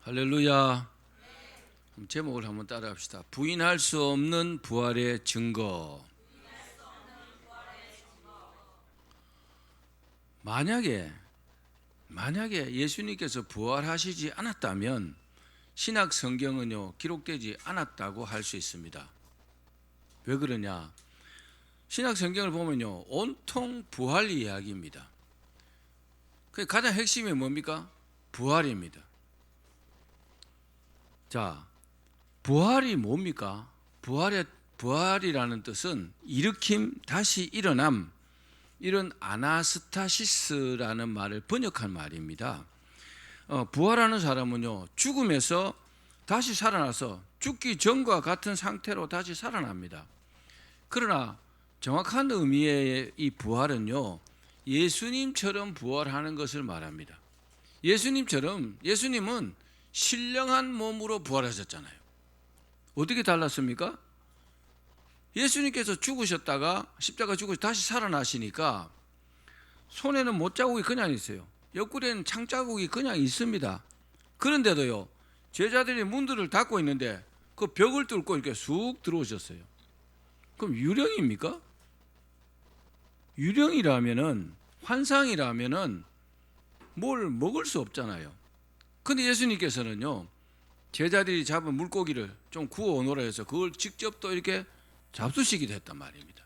할렐루야. 제목을 한번 따라합시다. 부인할 수 없는 부활의 증거. 만약에 예수님께서 부활하시지 않았다면 신약 성경은요 기록되지 않았다고 할 수 있습니다. 왜 그러냐? 신약 성경을 보면요 온통 부활 이야기입니다. 그 가장 핵심이 뭡니까? 부활입니다. 자, 부활이 뭡니까? 부활이라는 뜻은 일으킴, 다시 일어남, 이런 아나스타시스라는 말을 번역한 말입니다. 부활하는 사람은요 죽음에서 다시 살아나서 죽기 전과 같은 상태로 다시 살아납니다. 그러나 정확한 의미의 이 부활은요 예수님처럼 부활하는 것을 말합니다. 예수님은 신령한 몸으로 부활하셨잖아요. 어떻게 달랐습니까? 예수님께서 죽으셨다가 십자가 죽으셔서 다시 살아나시니까 손에는 못자국이 그냥 있어요. 옆구리에는 창자국이 그냥 있습니다. 그런데도요 제자들이 문들을 닫고 있는데 그 벽을 뚫고 이렇게 쑥 들어오셨어요. 그럼 유령입니까? 유령이라면은, 환상이라면은 뭘 먹을 수 없잖아요. 근데 예수님께서는요 제자들이 잡은 물고기를 좀 구워 오너라 해서 그걸 직접 또 이렇게 잡수시기도 했단 말입니다.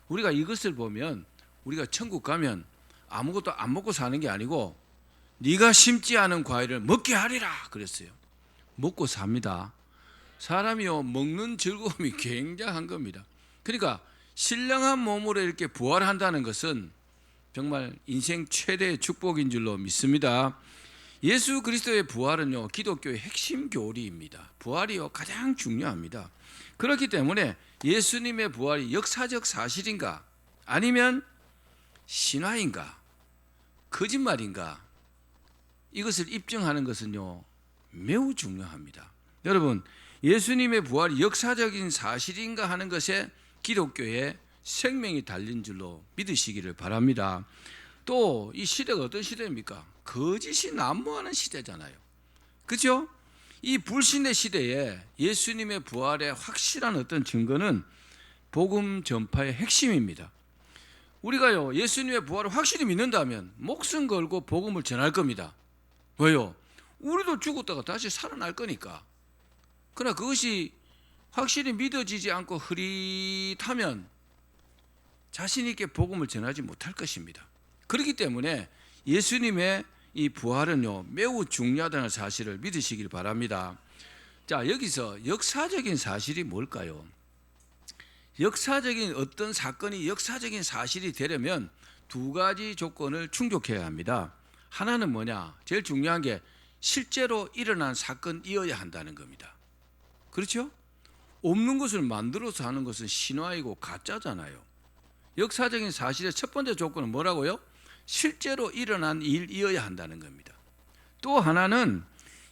우리가 이것을 보면 우리가 천국 가면 아무것도 안 먹고 사는 게 아니고 네가 심지 않은 과일을 먹게 하리라 그랬어요. 먹고 삽니다. 사람이요 먹는 즐거움이 굉장한 겁니다. 그러니까 신령한 몸으로 이렇게 부활한다는 것은 정말 인생 최대의 축복인 줄로 믿습니다. 예수 그리스도의 부활은요 기독교의 핵심 교리입니다. 부활이요 가장 중요합니다. 그렇기 때문에 예수님의 부활이 역사적 사실인가 아니면 신화인가 거짓말인가 이것을 입증하는 것은요 매우 중요합니다. 여러분 예수님의 부활이 역사적인 사실인가 하는 것에 기독교의 생명이 달린 줄로 믿으시기를 바랍니다. 또 이 시대가 어떤 시대입니까? 거짓이 난무하는 시대잖아요. 그렇죠? 이 불신의 시대에 예수님의 부활의 확실한 어떤 증거는 복음 전파의 핵심입니다. 우리가요 예수님의 부활을 확실히 믿는다면 목숨 걸고 복음을 전할 겁니다. 왜요? 우리도 죽었다가 다시 살아날 거니까. 그러나 그것이 확실히 믿어지지 않고 흐릿하면 자신 있게 복음을 전하지 못할 것입니다. 그렇기 때문에 예수님의 이 부활은요 매우 중요하다는 사실을 믿으시길 바랍니다. 자, 여기서 역사적인 사실이 뭘까요? 역사적인 어떤 사건이 역사적인 사실이 되려면 두 가지 조건을 충족해야 합니다. 하나는 뭐냐? 제일 중요한 게 실제로 일어난 사건이어야 한다는 겁니다. 그렇죠? 없는 것을 만들어서 하는 것은 신화이고 가짜잖아요. 역사적인 사실의 첫 번째 조건은 뭐라고요? 실제로 일어난 일이어야 한다는 겁니다. 또 하나는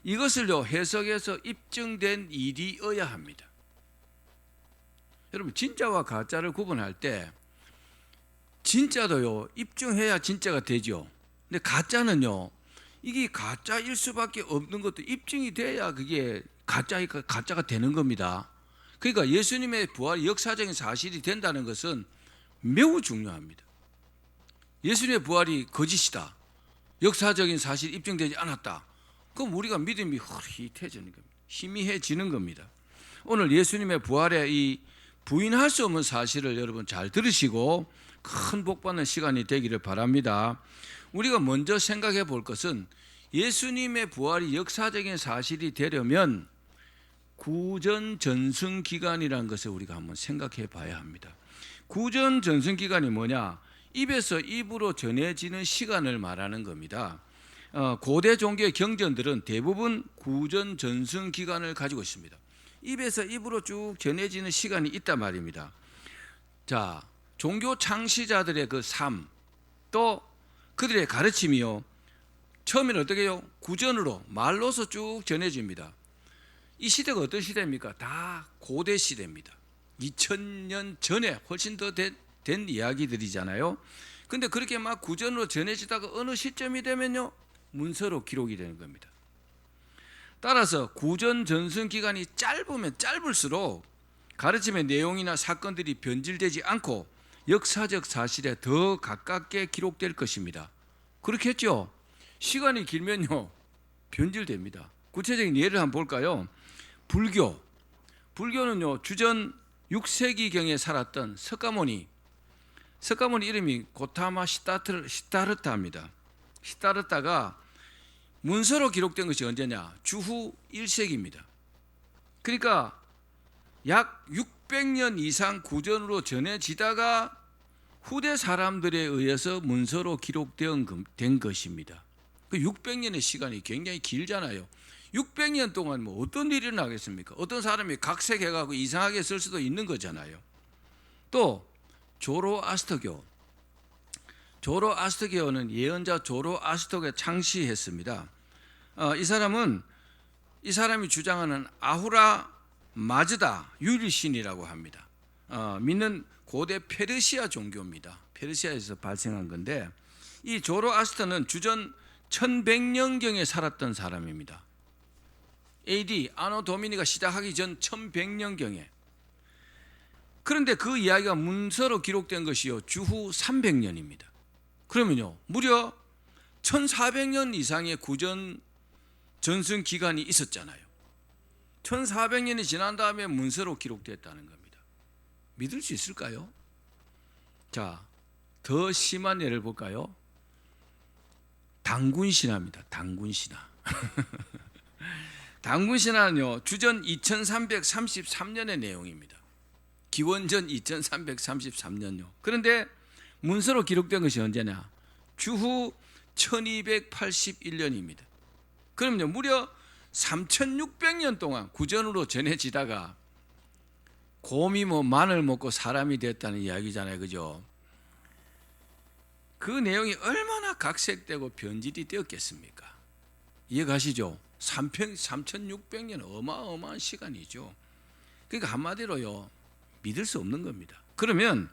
이것을요 해석해서 입증된 일이어야 합니다. 여러분 진짜와 가짜를 구분할 때 진짜도요 입증해야 진짜가 되죠. 근데 가짜는요 이게 가짜일 수밖에 없는 것도 입증이 돼야 그게 가짜가 되는 겁니다. 그러니까 예수님의 부활이 역사적인 사실이 된다는 것은 매우 중요합니다. 예수님의 부활이 거짓이다, 역사적인 사실이 입증되지 않았다, 그럼 우리가 믿음이 흐릿해지는 겁니다. 희미해지는 겁니다. 오늘 예수님의 부활의 이 부인할 수 없는 사실을 여러분 잘 들으시고 큰 복받는 시간이 되기를 바랍니다. 우리가 먼저 생각해 볼 것은 예수님의 부활이 역사적인 사실이 되려면 구전 전승 기간이라는 것을 우리가 한번 생각해 봐야 합니다. 구전 전승 기간이 뭐냐? 입에서 입으로 전해지는 시간을 말하는 겁니다. 고대 종교의 경전들은 대부분 구전 전승 기간을 가지고 있습니다. 입에서 입으로 쭉 전해지는 시간이 있단 말입니다. 자, 종교 창시자들의 그 삶, 또 그들의 가르침이요 처음에는 어떻게 해요? 구전으로 말로서 쭉 전해집니다. 이 시대가 어떤 시대입니까? 다 고대 시대입니다. 2000년 전에 훨씬 더 된 이야기들이잖아요. 근데 그렇게 막 구전으로 전해지다가 어느 시점이 되면요 문서로 기록이 되는 겁니다. 따라서 구전 전승 기간이 짧으면 짧을수록 가르침의 내용이나 사건들이 변질되지 않고 역사적 사실에 더 가깝게 기록될 것입니다. 그렇겠죠? 시간이 길면요 변질됩니다. 구체적인 예를 한번 볼까요? 불교는요 주전 6세기경에 살았던 석가모니 이름이 고타마 시타르타입니다. 시타르타가 문서로 기록된 것이 언제냐? 주후 1세기입니다. 그러니까 약 600년 이상 구전으로 전해지다가 후대 사람들에 의해서 문서로 기록된 것입니다. 그 600년의 시간이 굉장히 길잖아요. 600년 동안 뭐 어떤 일이 일어나겠습니까? 어떤 사람이 각색해가고 이상하게 쓸 수도 있는 거잖아요. 또 조로아스터교는 예언자 조로아스터가 창시했습니다. 이 사람이 주장하는 아후라 마즈다 유리신이라고 합니다. 믿는 고대 페르시아 종교입니다. 페르시아에서 발생한 건데 이 조로아스터는 주전 1100년경에 살았던 사람입니다. AD 아노 도미니가 시작하기 전 1100년경에. 그런데 그 이야기가 문서로 기록된 것이요 주후 300년입니다. 그러면요 무려 1400년 이상의 구전 전승 기간이 있었잖아요. 1400년이 지난 다음에 문서로 기록됐다는 겁니다. 믿을 수 있을까요? 자, 더 심한 예를 볼까요? 당군신화입니다. 당군신화. 당군신화는요 주전 2333년의 내용입니다. 기원전 2333년요. 그런데 문서로 기록된 것이 언제냐? 주후 1281년입니다. 그럼요 무려 3600년 동안 구전으로 전해지다가 곰이 마늘 먹고 사람이 됐다는 이야기잖아요. 그죠? 그 내용이 얼마나 각색되고 변질이 되었겠습니까? 이해가시죠? 3600년 어마어마한 시간이죠. 그러니까 한마디로요 믿을 수 없는 겁니다. 그러면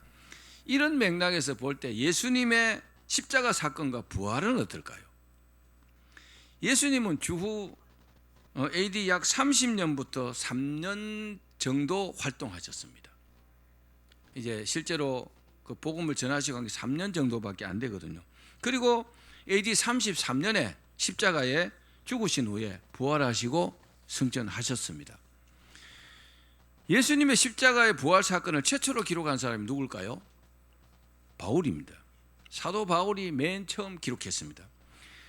이런 맥락에서 볼 때 예수님의 십자가 사건과 부활은 어떨까요? 예수님은 주후 AD 약 30년부터 3년 정도 활동하셨습니다. 이제 실제로 그 복음을 전하시고 한 게 3년 정도밖에 안 되거든요. 그리고 AD 33년에 십자가에 죽으신 후에 부활하시고 승천하셨습니다. 예수님의 십자가의 부활 사건을 최초로 기록한 사람이 누굴까요? 바울입니다. 사도 바울이 맨 처음 기록했습니다.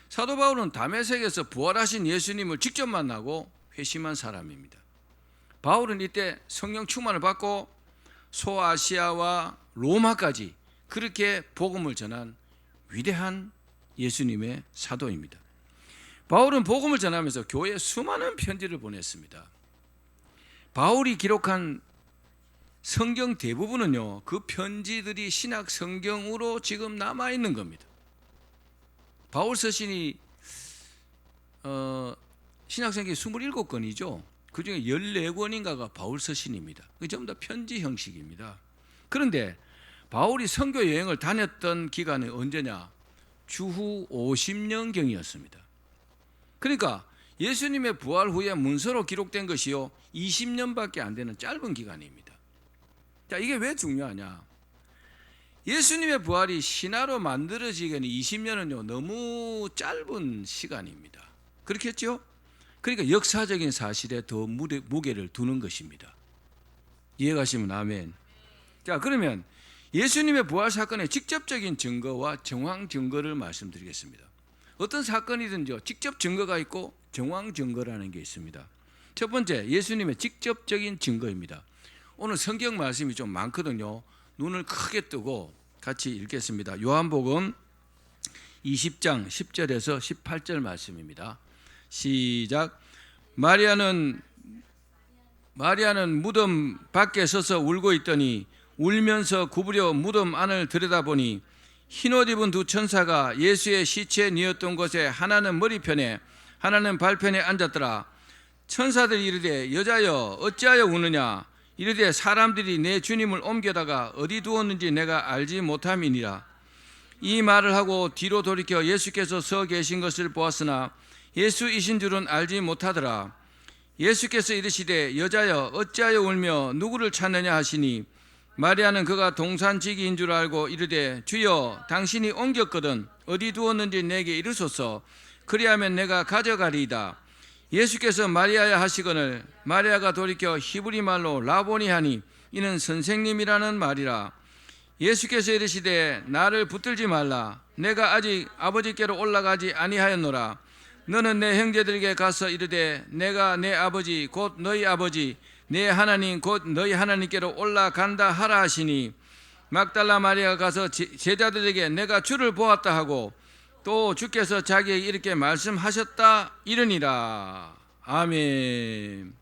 사도 바울은 다메섹에서 부활하신 예수님을 직접 만나고 회심한 사람입니다. 바울은 이때 성령 충만을 받고 소아시아와 로마까지 그렇게 복음을 전한 위대한 예수님의 사도입니다. 바울은 복음을 전하면서 교회에 수많은 편지를 보냈습니다. 바울이 기록한 성경 대부분은요 그 편지들이 신약 성경으로 지금 남아있는 겁니다. 바울 서신이 신약 성경이 27권이죠. 그 중에 14권인가가 바울 서신입니다. 그게 전부 다 편지 형식입니다. 그런데 바울이 선교 여행을 다녔던 기간이 언제냐? 주후 50년경이었습니다. 그러니까 예수님의 부활 후에 문서로 기록된 것이요 20년밖에 안 되는 짧은 기간입니다. 자, 이게 왜 중요하냐? 예수님의 부활이 신화로 만들어지기에는 20년은요 너무 짧은 시간입니다. 그렇겠죠? 그러니까 역사적인 사실에 더 무게를 두는 것입니다. 이해가시면 아멘. 자, 그러면 예수님의 부활 사건의 직접적인 증거와 정황 증거를 말씀드리겠습니다. 어떤 사건이든지 직접 증거가 있고 정황 증거라는 게 있습니다. 첫 번째, 예수님의 직접적인 증거입니다. 오늘 성경 말씀이 좀 많거든요. 눈을 크게 뜨고 같이 읽겠습니다. 요한복음 20장 10절에서 18절 말씀입니다. 시작. 마리아는 무덤 밖에 서서 울고 있더니 울면서 구부려 무덤 안을 들여다보니 흰옷 입은 두 천사가 예수의 시체에 뉘었던 곳에 하나는 머리편에 하나는 발편에 앉았더라. 천사들이 이르되 여자여 어찌하여 우느냐? 이르되 사람들이 내 주님을 옮겨다가 어디 두었는지 내가 알지 못함이니라. 이 말을 하고 뒤로 돌이켜 예수께서 서 계신 것을 보았으나 예수이신 줄은 알지 못하더라. 예수께서 이르시되 여자여 어찌하여 울며 누구를 찾느냐 하시니 마리아는 그가 동산지기인 줄 알고 이르되 주여 당신이 옮겼거든 어디 두었는지 내게 이르소서. 그리하면 내가 가져가리이다. 예수께서 마리아야 하시거늘 마리아가 돌이켜 히브리 말로 라보니 하니 이는 선생님이라는 말이라. 예수께서 이르시되 나를 붙들지 말라. 내가 아직 아버지께로 올라가지 아니하였노라. 너는 내 형제들에게 가서 이르되 내가 내 아버지 곧 너희 아버지 내 하나님 곧 너희 하나님께로 올라간다 하라 하시니 막달라 마리아가 가서 제자들에게 내가 주를 보았다 하고 또 주께서 자기에게 이렇게 말씀하셨다 이르니라. 아멘.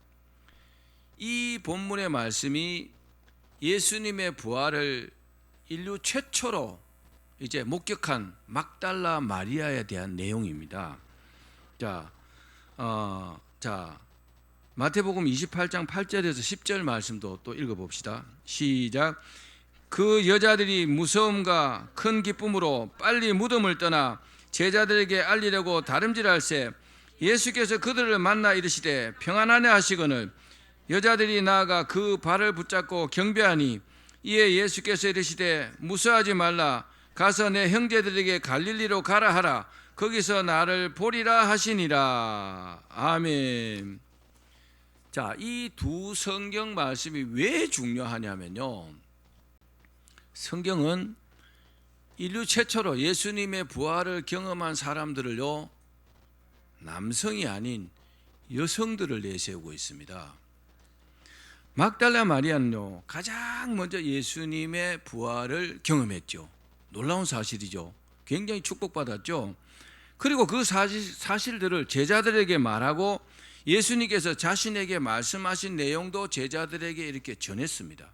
이 본문의 말씀이 예수님의 부활을 인류 최초로 이제 목격한 막달라 마리아에 대한 내용입니다. 자, 마태복음 28장 8절에서 10절 말씀도 또 읽어봅시다. 시작. 그 여자들이 무서움과 큰 기쁨으로 빨리 무덤을 떠나 제자들에게 알리려고 다름질할새 예수께서 그들을 만나 이르시되 평안하냐 하시거늘 여자들이 나아가 그 발을 붙잡고 경배하니 이에 예수께서 이르시되 무서워하지 말라. 가서 내 형제들에게 갈릴리로 가라 하라. 거기서 나를 보리라 하시니라. 아멘. 자, 이 두 성경 말씀이 왜 중요하냐면요, 성경은 인류 최초로 예수님의 부활을 경험한 사람들을요 남성이 아닌 여성들을 내세우고 있습니다. 막달라 마리아는요 가장 먼저 예수님의 부활을 경험했죠. 놀라운 사실이죠. 굉장히 축복받았죠. 그리고 그 사실들을 제자들에게 말하고 예수님께서 자신에게 말씀하신 내용도 제자들에게 이렇게 전했습니다.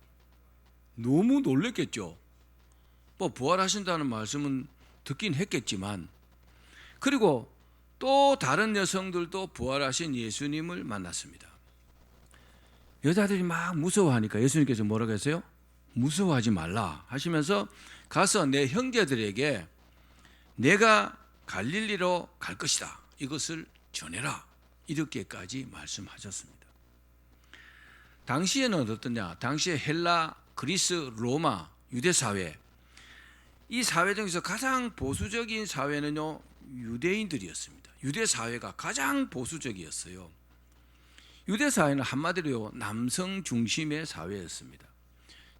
너무 놀랬겠죠. 뭐 부활하신다는 말씀은 듣긴 했겠지만, 그리고 또 다른 여성들도 부활하신 예수님을 만났습니다. 여자들이 막 무서워하니까 예수님께서 뭐라고 했어요? 무서워하지 말라 하시면서 가서 내 형제들에게 내가 갈릴리로 갈 것이다, 이것을 전해라, 이렇게까지 말씀하셨습니다. 당시에는 어떻냐? 당시에 헬라, 그리스, 로마, 유대 사회, 이 사회 중에서 가장 보수적인 사회는요 유대인들이었습니다. 유대 사회가 가장 보수적이었어요. 유대 사회는 한마디로 남성 중심의 사회였습니다.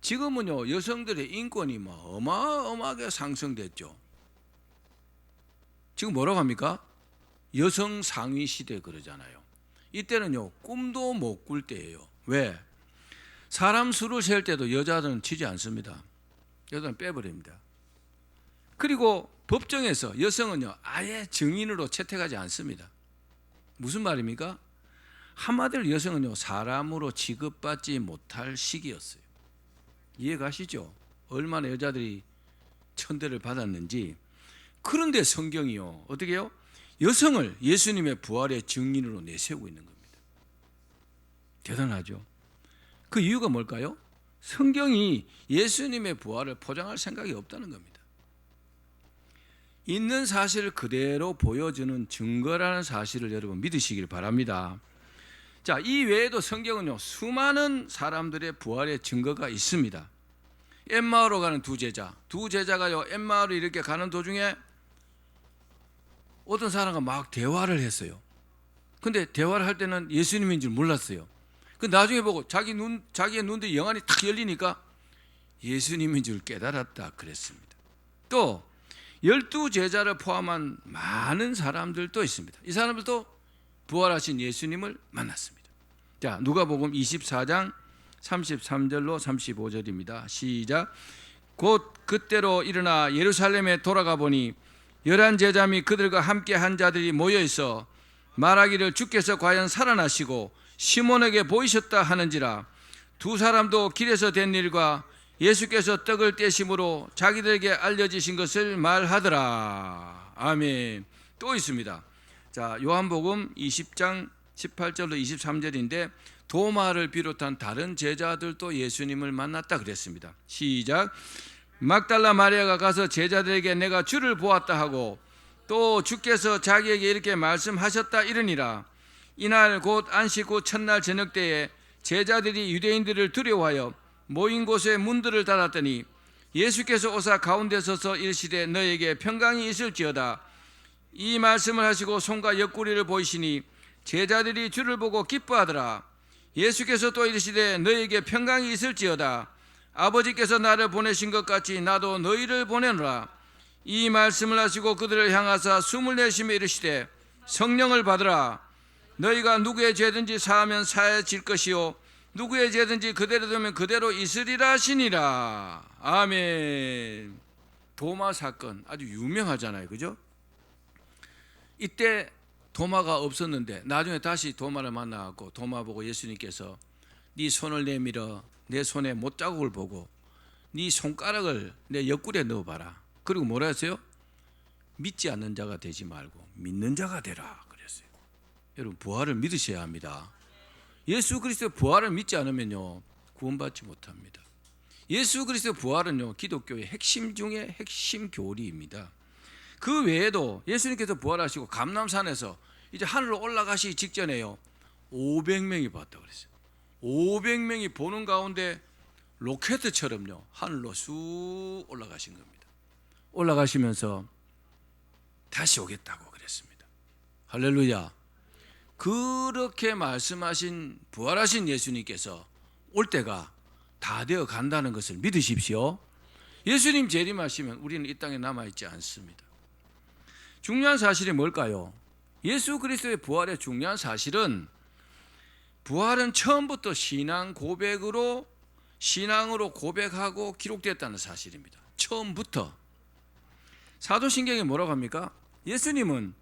지금은요 여성들의 인권이 어마어마하게 상승됐죠. 지금 뭐라고 합니까? 여성 상위 시대 그러잖아요. 이때는요 꿈도 못 꿀 때예요. 왜? 사람 수를 셀 때도 여자들은 치지 않습니다. 여자는 빼버립니다. 그리고 법정에서 여성은요 아예 증인으로 채택하지 않습니다. 무슨 말입니까? 한마디로 여성은요 사람으로 취급받지 못할 시기였어요. 이해가시죠? 얼마나 여자들이 천대를 받았는지. 그런데 성경이요 어떻게 해요? 여성을 예수님의 부활의 증인으로 내세우고 있는 겁니다. 대단하죠? 그 이유가 뭘까요? 성경이 예수님의 부활을 포장할 생각이 없다는 겁니다. 있는 사실을 그대로 보여주는 증거라는 사실을 여러분 믿으시길 바랍니다. 자, 이 외에도 성경은요 수많은 사람들의 부활의 증거가 있습니다. 엠마오로 가는 두 제자가요 엠마오로 이렇게 가는 도중에 어떤 사람과 막 대화를 했어요. 근데 대화를 할 때는 예수님인 줄 몰랐어요. 그 나중에 보고 자기의 눈들이 영안이 탁 열리니까 예수님인 줄 깨달았다 그랬습니다. 또 12제자를 포함한 많은 사람들도 있습니다. 이 사람들도 부활하신 예수님을 만났습니다. 자, 누가복음 24장 33절로 35절입니다. 시작. 곧 그때로 일어나 예루살렘에 돌아가 보니 11제자 및 그들과 함께 한 자들이 모여 있어 말하기를 주께서 과연 살아나시고 시몬에게 보이셨다 하는지라. 두 사람도 길에서 된 일과 예수께서 떡을 떼심으로 자기들에게 알려지신 것을 말하더라. 아멘. 또 있습니다. 자, 요한복음 20장 18절로 23절인데 도마를 비롯한 다른 제자들도 예수님을 만났다 그랬습니다. 시작. 막달라 마리아가 가서 제자들에게 내가 주를 보았다 하고 또 주께서 자기에게 이렇게 말씀하셨다 이르니라. 이날 곧 안식 후 첫날 저녁 때에 제자들이 유대인들을 두려워하여 모인 곳에 문들을 닫았더니 예수께서 오사 가운데 서서 이르시되 너에게 평강이 있을지어다. 이 말씀을 하시고 손과 옆구리를 보이시니 제자들이 주를 보고 기뻐하더라. 예수께서 또 이르시되 너에게 평강이 있을지어다. 아버지께서 나를 보내신 것 같이 나도 너희를 보내노라. 이 말씀을 하시고 그들을 향하사 숨을 내쉬며 이르시되 성령을 받으라. 너희가 누구의 죄든지 사하면 사해질 것이요 누구의 죄든지 그대로 두면 그대로 있으리라 하시니라. 아멘. 도마 사건 아주 유명하잖아요, 그죠? 이때 도마가 없었는데 나중에 다시 도마를 만나고 도마 보고 예수님께서 네 손을 내밀어 내 손에 못자국을 보고 네 손가락을 내 옆구리에 넣어봐라. 그리고 뭐라 했어요? 믿지 않는 자가 되지 말고 믿는 자가 되라 그랬어요. 여러분, 부활을 믿으셔야 합니다. 예수 그리스도의 부활을 믿지 않으면요 구원받지 못합니다. 예수 그리스도의 부활은요 기독교의 핵심 중에 핵심 교리입니다. 그 외에도 예수님께서 부활하시고 감람산에서 이제 하늘로 올라가시기 직전에요 500명이 봤다고 그랬어요. 500명이 보는 가운데 로켓처럼요 하늘로 쑥 올라가신 겁니다. 올라가시면서 다시 오겠다고 그랬습니다. 할렐루야. 그렇게 말씀하신 부활하신 예수님께서 올 때가 다 되어 간다는 것을 믿으십시오. 예수님 재림하시면 우리는 이 땅에 남아있지 않습니다. 중요한 사실이 뭘까요? 예수 그리스도의 부활의 중요한 사실은 부활은 처음부터 신앙으로 고백하고 기록됐다는 사실입니다. 처음부터. 사도신경에 뭐라고 합니까? 예수님은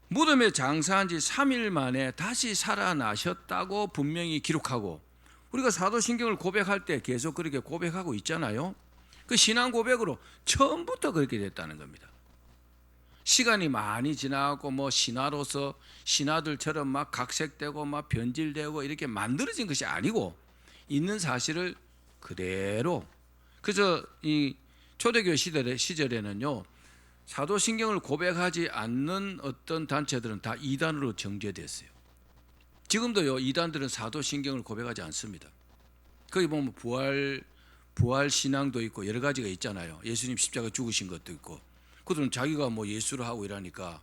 무덤에 장사한 지 3일 만에 다시 살아나셨다고 분명히 기록하고, 우리가 사도신경을 고백할 때 계속 그렇게 고백하고 있잖아요. 그 신앙 고백으로 처음부터 그렇게 됐다는 겁니다. 시간이 많이 지나고 신하로서 신하들처럼 막 각색되고 막 변질되고 이렇게 만들어진 것이 아니고 있는 사실을 그대로. 그래서 이 초대교회 시절에는요 사도신경을 고백하지 않는 어떤 단체들은 다 이단으로 정죄됐어요. 지금도요 이단들은 사도신경을 고백하지 않습니다. 거기 보면 부활 신앙도 있고 여러 가지가 있잖아요. 예수님 십자가 죽으신 것도 있고. 그들은 자기가 예수를 하고 이러니까.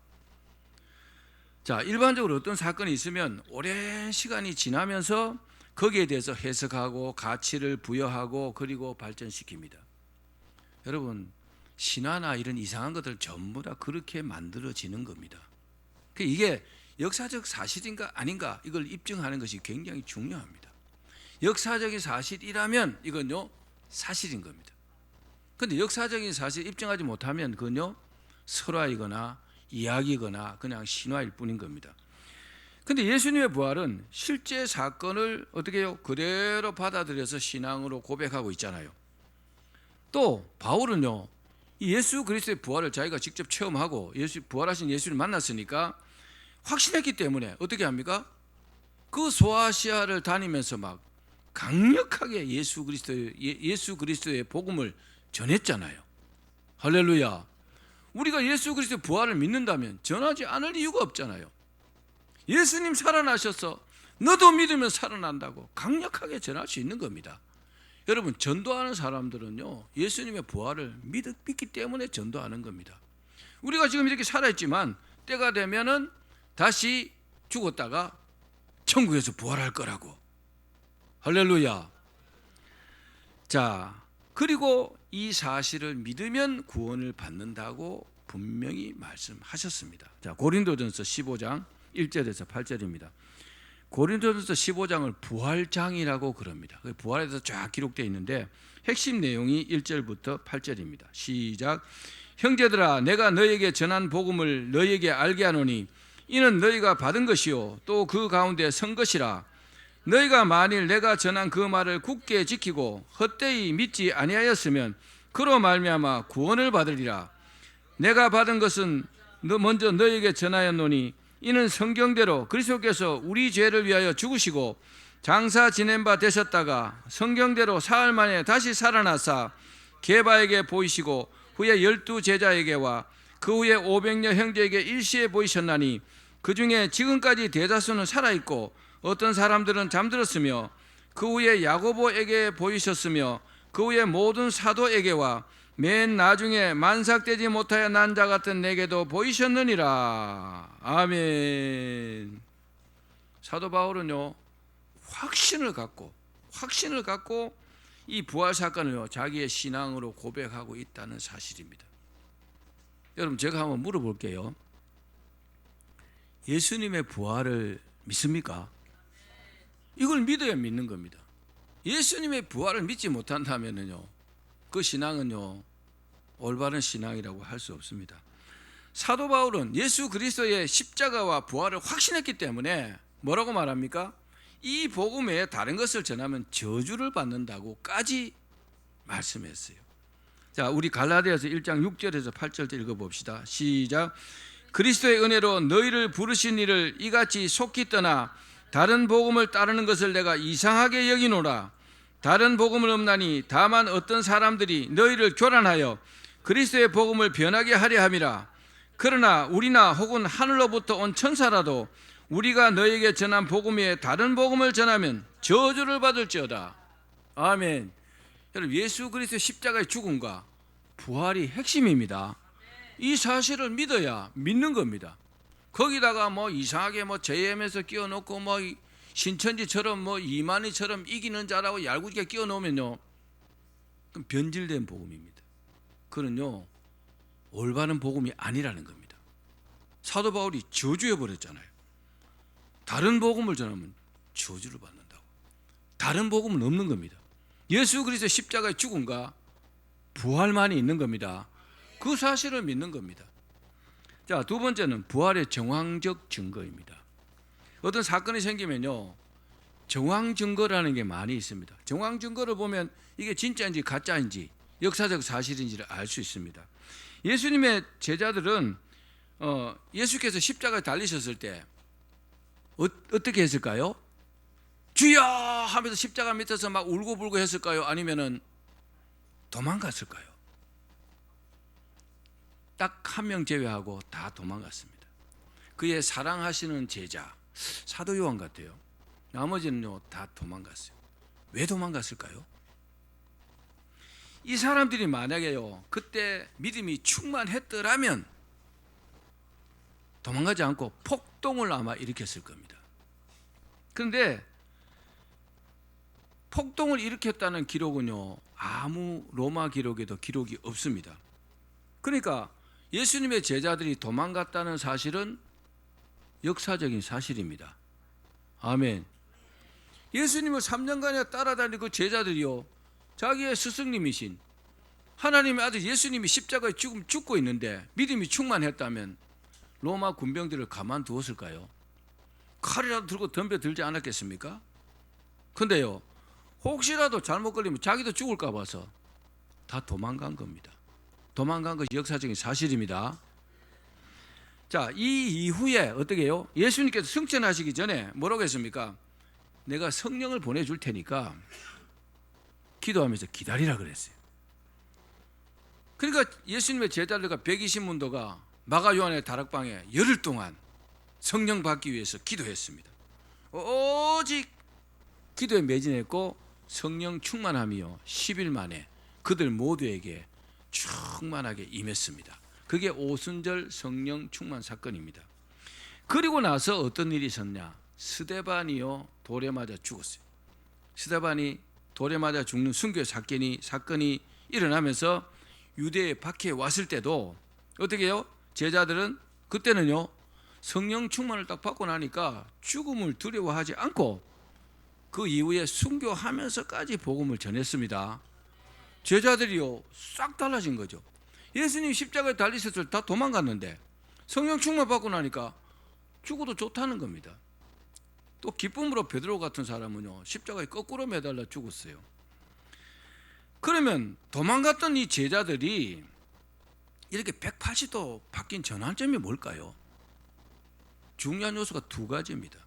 자, 일반적으로 어떤 사건이 있으면 오랜 시간이 지나면서 거기에 대해서 해석하고 가치를 부여하고 그리고 발전시킵니다. 여러분, 신화나 이런 이상한 것들 전부 다 그렇게 만들어지는 겁니다. 이게 역사적 사실인가 아닌가 이걸 입증하는 것이 굉장히 중요합니다. 역사적인 사실이라면 이건요 사실인 겁니다. 그런데 역사적인 사실 입증하지 못하면 그건요 설화이거나 이야기거나 그냥 신화일 뿐인 겁니다. 그런데 예수님의 부활은 실제 사건을 어떻게 해요? 그대로 받아들여서 신앙으로 고백하고 있잖아요. 또 바울은요 예수 그리스도의 부활을 자기가 직접 체험하고 부활하신 예수를 만났으니까 확신했기 때문에 어떻게 합니까? 그 소아시아를 다니면서 막 강력하게 예수 그리스도의 복음을 전했잖아요. 할렐루야. 우리가 예수 그리스도의 부활을 믿는다면 전하지 않을 이유가 없잖아요. 예수님 살아나셔서 너도 믿으면 살아난다고 강력하게 전할 수 있는 겁니다. 여러분, 전도하는 사람들은요 예수님의 부활을 믿기 때문에 전도하는 겁니다. 우리가 지금 이렇게 살아있지만 때가 되면은 다시 죽었다가 천국에서 부활할 거라고. 할렐루야. 자, 그리고 이 사실을 믿으면 구원을 받는다고 분명히 말씀하셨습니다. 자, 고린도전서 15장 1절에서 8절입니다. 고린도전서 15장을 부활장이라고 그럽니다. 부활에 대해서 쫙 기록되어 있는데 핵심 내용이 1절부터 8절입니다. 시작. 형제들아, 내가 너희에게 전한 복음을 너희에게 알게 하노니 이는 너희가 받은 것이요 또 그 가운데 선 것이라. 너희가 만일 내가 전한 그 말을 굳게 지키고 헛되이 믿지 아니하였으면 그로 말미암아 구원을 받으리라. 내가 받은 것은 먼저 너희에게 전하였노니 이는 성경대로 그리스도께서 우리 죄를 위하여 죽으시고 장사 지낸 바 되셨다가 성경대로 사흘 만에 다시 살아나사 게바에게 보이시고 후에 12 제자에게와 그 후에 500여 형제에게 일시에 보이셨나니 그 중에 지금까지 대다수는 살아있고 어떤 사람들은 잠들었으며 그 후에 야고보에게 보이셨으며 그 후에 모든 사도에게와 맨 나중에 만삭되지 못하여 난 자 같은 내게도 보이셨느니라. 아멘. 사도 바울은요 확신을 갖고 이 부활 사건을요 자기의 신앙으로 고백하고 있다는 사실입니다. 여러분 제가 한번 물어볼게요. 예수님의 부활을 믿습니까? 이걸 믿어야 믿는 겁니다. 예수님의 부활을 믿지 못한다면요 그 신앙은요 올바른 신앙이라고 할 수 없습니다. 사도 바울은 예수 그리스도의 십자가와 부활을 확신했기 때문에 뭐라고 말합니까? 이 복음 외에 다른 것을 전하면 저주를 받는다고까지 말씀했어요. 자, 우리 갈라디아서 1장 6절에서 8절 읽어봅시다. 시작. 그리스도의 은혜로 너희를 부르신 이를 이같이 속히 떠나 다른 복음을 따르는 것을 내가 이상하게 여기노라. 다른 복음은 없나니 다만 어떤 사람들이 너희를 교란하여 그리스도의 복음을 변하게 하려 함이라. 그러나 우리나 혹은 하늘로부터 온 천사라도 우리가 너에게 전한 복음 외에 다른 복음을 전하면 저주를 받을지어다. 아멘. 여러분 예수 그리스도의 십자가의 죽음과 부활이 핵심입니다. 이 사실을 믿어야 믿는 겁니다. 거기다가 뭐 이상하게 뭐 JM에서 끼워놓고 뭐 신천지처럼 뭐 이만희처럼 이기는 자라고 얄궂게 끼워놓으면요 그럼 변질된 복음입니다. 그는요 올바른 복음이 아니라는 겁니다. 사도 바울이 저주해 버렸잖아요. 다른 복음을 전하면 저주를 받는다고. 다른 복음은 없는 겁니다. 예수 그리스도의 십자가의 죽음과 부활만이 있는 겁니다. 그 사실을 믿는 겁니다. 자, 두 번째는 부활의 정황적 증거입니다. 어떤 사건이 생기면요 정황 증거라는 게 많이 있습니다. 정황 증거를 보면 이게 진짜인지 가짜인지 역사적 사실인지를 알 수 있습니다. 예수님의 제자들은 예수께서 십자가에 달리셨을 때 어떻게 했을까요? 주여 하면서 십자가 밑에서 막 울고불고 했을까요? 아니면은 도망갔을까요? 딱 한 명 제외하고 다 도망갔습니다. 그의 사랑하시는 제자 사도 요한 같아요. 나머지는요 다 도망갔어요. 왜 도망갔을까요? 이 사람들이 만약에요 그때 믿음이 충만했더라면 도망가지 않고 폭동을 아마 일으켰을 겁니다. 그런데 폭동을 일으켰다는 기록은요 아무 로마 기록에도 기록이 없습니다. 그러니까 예수님의 제자들이 도망갔다는 사실은 역사적인 사실입니다. 아멘. 예수님을 3년간이나 따라다니는 그 제자들이요 자기의 스승님이신 하나님의 아들 예수님이 십자가에 죽고 있는데 믿음이 충만했다면 로마 군병들을 가만두었을까요? 칼이라도 들고 덤벼들지 않았겠습니까? 근데요 혹시라도 잘못 걸리면 자기도 죽을까 봐서 다 도망간 겁니다. 도망간 것이 역사적인 사실입니다. 자, 이 이후에 어떻게 해요? 예수님께서 승천하시기 전에 뭐라고 했습니까? 내가 성령을 보내줄 테니까 기도하면서 기다리라 그랬어요. 그러니까 예수님의 제자들과 120문도가 마가 요한의 다락방에 열흘 동안 성령 받기 위해서 기도했습니다. 오직 기도에 매진했고 성령 충만함이요 10일 만에 그들 모두에게 충만하게 임했습니다. 그게 오순절 성령 충만 사건입니다. 그리고 나서 어떤 일이 있었냐? 스데반이요 돌에 맞아 죽었어요. 스데반이 돌에 맞아 죽는 순교의 사건이 일어나면서 유대에 박해 왔을 때도 어떻게 해요? 제자들은 그때는요 성령 충만을 딱 받고 나니까 죽음을 두려워하지 않고 그 이후에 순교하면서까지 복음을 전했습니다. 제자들이요 싹 달라진 거죠. 예수님 십자가에 달리셨을 때 다 도망갔는데 성령 충만 받고 나니까 죽어도 좋다는 겁니다. 또 기쁨으로 베드로 같은 사람은요 십자가에 거꾸로 매달려 죽었어요. 그러면 도망갔던 이 제자들이 이렇게 180도 바뀐 전환점이 뭘까요? 중요한 요소가 두 가지입니다.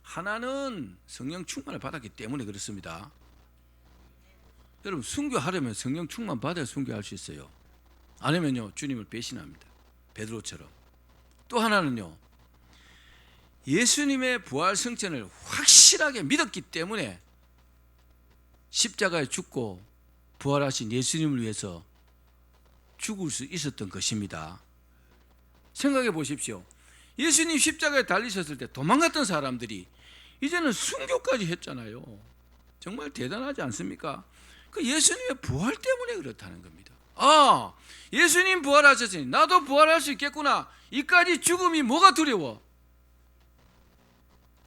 하나는 성령 충만을 받았기 때문에 그렇습니다. 여러분 순교하려면 성령 충만 받아야 순교할 수 있어요. 아니면요 주님을 배신합니다. 베드로처럼. 또 하나는요, 예수님의 부활 승천을 확실하게 믿었기 때문에 십자가에 죽고 부활하신 예수님을 위해서 죽을 수 있었던 것입니다. 생각해 보십시오. 예수님 십자가에 달리셨을 때 도망갔던 사람들이 이제는 순교까지 했잖아요. 정말 대단하지 않습니까? 그 예수님의 부활 때문에 그렇다는 겁니다. 아, 예수님 부활하셨으니 나도 부활할 수 있겠구나. 이까지 죽음이 뭐가 두려워?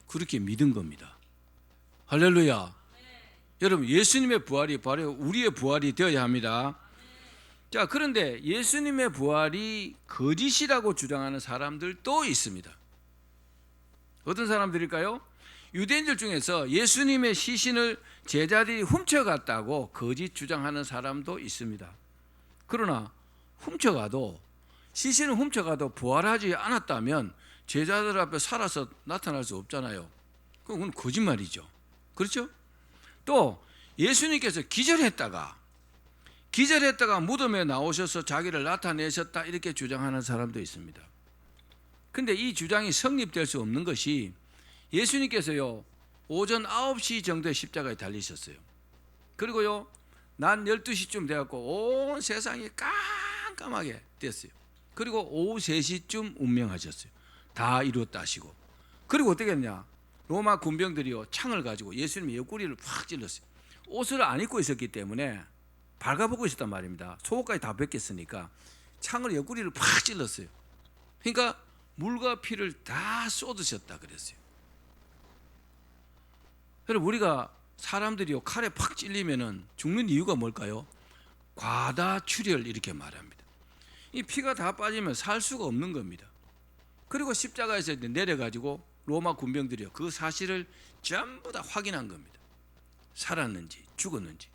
그렇게 믿은 겁니다. 할렐루야. 여러분, 예수님의 부활이 바로 우리의 부활이 되어야 합니다. 자, 그런데 예수님의 부활이 거짓이라고 주장하는 사람들도 있습니다. 어떤 사람들일까요? 유대인들 중에서 예수님의 시신을 제자들이 훔쳐갔다고 거짓 주장하는 사람도 있습니다. 그러나 시신을 훔쳐가도 부활하지 않았다면 제자들 앞에 살아서 나타날 수 없잖아요. 그건 거짓말이죠. 그렇죠? 또 예수님께서 기절했다가 무덤에 나오셔서 자기를 나타내셨다 이렇게 주장하는 사람도 있습니다. 근데 이 주장이 성립될 수 없는 것이 예수님께서요, 오전 9시 정도에 십자가에 달리셨어요. 그리고요, 낮 12시쯤 돼갖고 온 세상이 깜깜하게 됐어요. 그리고 오후 3시쯤 운명하셨어요. 다 이루었다 하시고. 그리고 어떻게 했냐? 로마 군병들이요, 창을 가지고 예수님의 옆구리를 확 찔렀어요. 옷을 안 입고 있었기 때문에 발가벗고 있었단 말입니다. 속옷까지 다 벗겼으니까 창으로 옆구리를 팍 찔렀어요. 그러니까 물과 피를 다 쏟으셨다 그랬어요. 여러분, 우리가 사람들이요, 칼에 팍 찔리면은 죽는 이유가 뭘까요? 과다출혈 이렇게 말합니다. 이 피가 다 빠지면 살 수가 없는 겁니다. 그리고 십자가에서 내려가지고 로마 군병들이요, 그 사실을 전부 다 확인한 겁니다. 살았는지 죽었는지.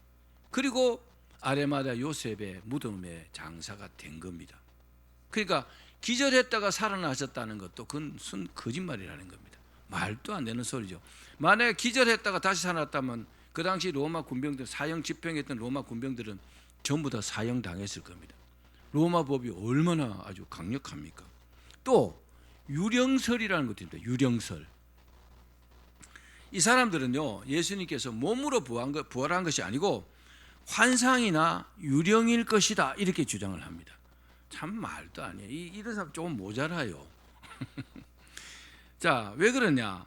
그리고 아레마다 요셉의 무덤에 장사가 된 겁니다. 그러니까 기절했다가 살아나셨다는 것도 그건 순 거짓말이라는 겁니다. 말도 안 되는 소리죠. 만약에 기절했다가 다시 살아났다면 그 당시 로마 군병들, 사형 집행했던 로마 군병들은 전부 다 사형당했을 겁니다. 로마 법이 얼마나 아주 강력합니까? 또 유령설이라는 것도 있습니다. 유령설. 이 사람들은요, 예수님께서 몸으로 부활한 것이 아니고 환상이나 유령일 것이다 이렇게 주장을 합니다. 참 말도 아니에요. 이런 사람 조금 모자라요. 자, 왜 그러냐?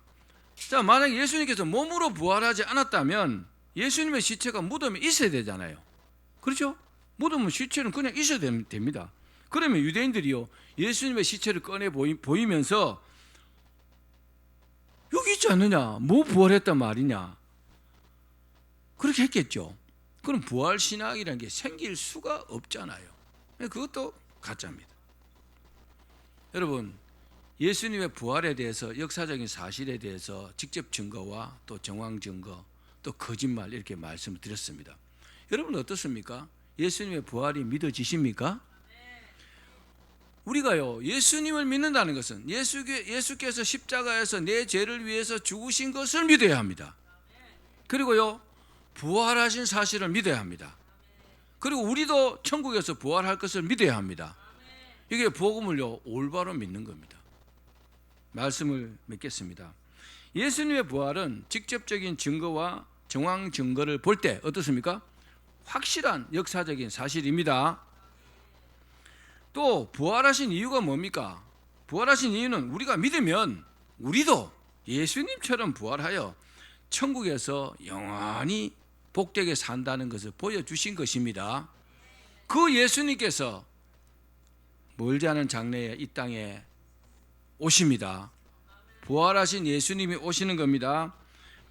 자, 만약 예수님께서 몸으로 부활하지 않았다면 예수님의 시체가 무덤에 있어야 되잖아요. 그렇죠? 무덤은 시체는 그냥 있어야 됩니다. 그러면 유대인들이요, 예수님의 시체를 꺼내 보이면서 여기 있지 않느냐? 뭐 부활했단 말이냐? 그렇게 했겠죠. 그럼 부활신앙이라는 게 생길 수가 없잖아요. 그것도 가짜입니다. 여러분, 예수님의 부활에 대해서, 역사적인 사실에 대해서 직접 증거와 또 정황 증거, 또 거짓말 이렇게 말씀을 드렸습니다. 여러분 어떻습니까? 예수님의 부활이 믿어지십니까? 우리가요, 예수님을 믿는다는 것은 예수께서 십자가에서 내 죄를 위해서 죽으신 것을 믿어야 합니다. 그리고요, 부활하신 사실을 믿어야 합니다. 그리고 우리도 천국에서 부활할 것을 믿어야 합니다. 이게 복음을요, 올바로 믿는 겁니다. 말씀을 맺겠습니다. 예수님의 부활은 직접적인 증거와 정황 증거를 볼 때 어떻습니까? 확실한 역사적인 사실입니다. 또 부활하신 이유가 뭡니까? 부활하신 이유는 우리가 믿으면 우리도 예수님처럼 부활하여 천국에서 영원히 복되게 산다는 것을 보여주신 것입니다. 그 예수님께서 멀지 않은 장래에 이 땅에 오십니다. 부활하신 예수님이 오시는 겁니다.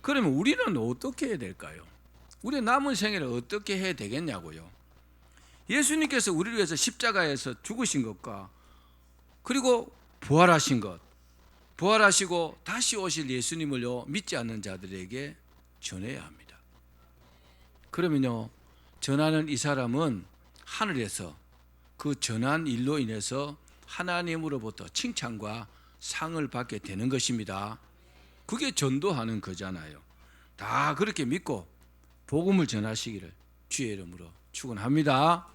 그러면 우리는 어떻게 해야 될까요? 우리 남은 생애를 어떻게 해야 되겠냐고요. 예수님께서 우리를 위해서 십자가에서 죽으신 것과 그리고 부활하신 것, 부활하시고 다시 오실 예수님을요, 믿지 않는 자들에게 전해야 합니다. 그러면요, 전하는 이 사람은 하늘에서 그 전한 일로 인해서 하나님으로부터 칭찬과 상을 받게 되는 것입니다. 그게 전도하는 거잖아요. 다 그렇게 믿고 복음을 전하시기를 주의 이름으로 축원합니다.